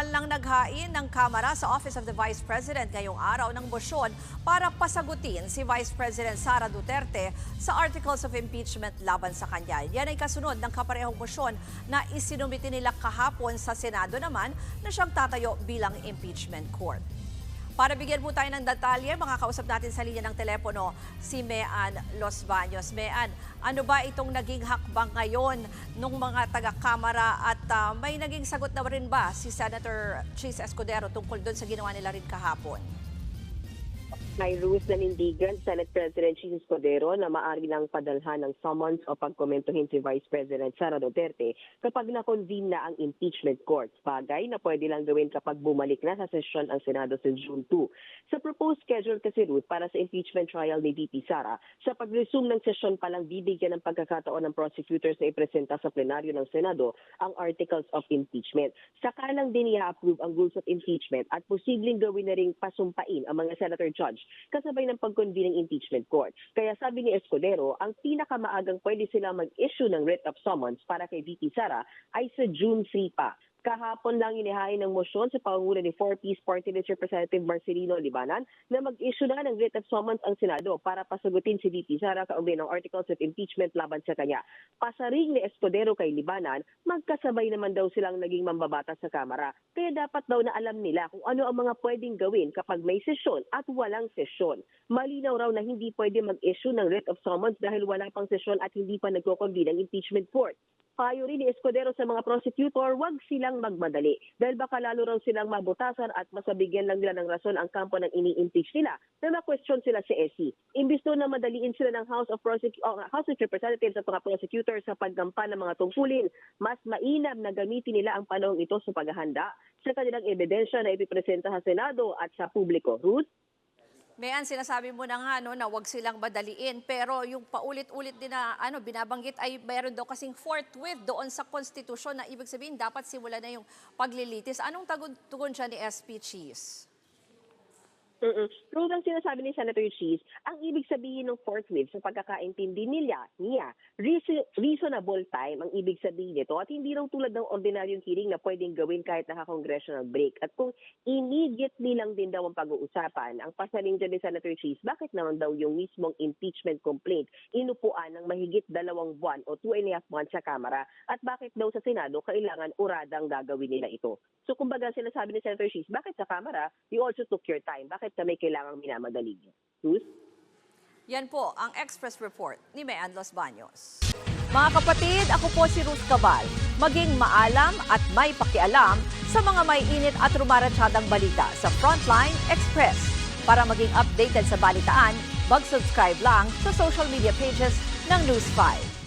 Formal lang naghain ng Kamara sa Office of the Vice President ngayong araw ng mosyón para pasagutin si Vice President Sara Duterte sa Articles of Impeachment laban sa kanya. Yan ay kasunod ng kaparehong mosyón na isinumiti nila kahapon sa Senado naman na siyang tatayo bilang impeachment court. Para bigyan po tayo ng detalye, makakausap natin sa linya ng telepono si Mean Los Baños. Mean, ano ba itong naging hakbang ngayon ng mga taga-Kamara at may naging sagot na rin ba si Senator Chis Escudero tungkol doon sa ginawa nila rin kahapon? May rules na nindigan Senate President Chis Escudero na maaari lang padalhan ng summons o pagkomentuhin si Vice President Sara Duterte kapag na-convene na ang impeachment court. Bagay na pwede lang gawin kapag bumalik na sa sesyon ang Senado sa June 2. Sa proposed schedule kasi, Ruth, para sa impeachment trial ni VP Sara, sa pag-resume ng sesyon pa lang bibigyan ng pagkakataon ng prosecutors na ipresenta sa plenaryo ng Senado ang articles of impeachment. Saka lang din i-approve ang rules of impeachment at posibleng gawin na ring pasumpain ang mga senator judge kasabay ng pag-convene ng impeachment court. Kaya sabi ni Escudero, ang pinakamaagang pwede sila mag-issue ng writ of summons para kay VP Sara ay sa June 3 pa. Kahapon lang inihain ng mosyón sa pangunguna ni 4-piece Party List Representative Marcelino Libanan na mag-issue na ng writ of summons ang Senado para pasagutin si VP Sara kaugnay ng articles of impeachment laban sa kanya. Pasaring ni Escudero kay Libanan, magkasabay naman daw silang naging mambabatas sa Kamara. Kaya dapat daw na alam nila kung ano ang mga pwedeng gawin kapag may sesyon at walang sesyon. Malinaw raw na hindi pwede mag-issue ng writ of summons dahil wala pang sesyon at hindi pa nagko-convene ang impeachment court. Payo rin ni Escudero sa mga prosecutor, wag silang magmadali dahil baka lalo raw silang mabutasan at masabigyan lang nila ng rason ang kampo ng ini-impeach nila na ma-question sila sa SC. Imbis na madaliin sila ng House of Representatives at mga prosecutors sa paggampan ng mga tungkulin, mas mainam na gamitin nila ang panahong ito sa paghahanda sa kanilang ebidensya na ipipresenta sa Senado at sa publiko. Ruth? Mean, sinasabi mo na nga na wag silang madaliin pero yung paulit-ulit din na binabanggit ay mayroon daw kasing forthwith doon sa konstitusyon na ibig sabihin dapat simulan na yung paglilitis. Anong tugon siya ni SP Chis? Pero ang sinasabi ni Senator Chis, ang ibig sabihin ng forthwith sa pagkakaintindi niya, reasonable time ang ibig sabihin nito at hindi raw tulad ng ordinaryong hearing na pwedeng gawin kahit naka-congressional break. At kung immediately lang din daw ang pag-uusapan, ang pasaling dyan ni Senator Chis, bakit naman daw yung mismong impeachment complaint inupuan ng mahigit 2 buwan o 2.5 months sa Kamara at bakit daw sa Senado kailangan uradang gagawin nila ito. So kumbaga sinasabi ni Senator Chis, bakit sa Kamara you also took your time? Bakit kami kailangang minamadali niyo? Ruth? Yan po ang Express Report ni Mean Los Baños. Mga kapatid, ako po si Ruth Cabal. Maging maalam at may pakialam sa mga may init at rumaratsadang balita sa Frontline Express. Para maging updated sa balitaan, mag-subscribe lang sa social media pages ng News 5.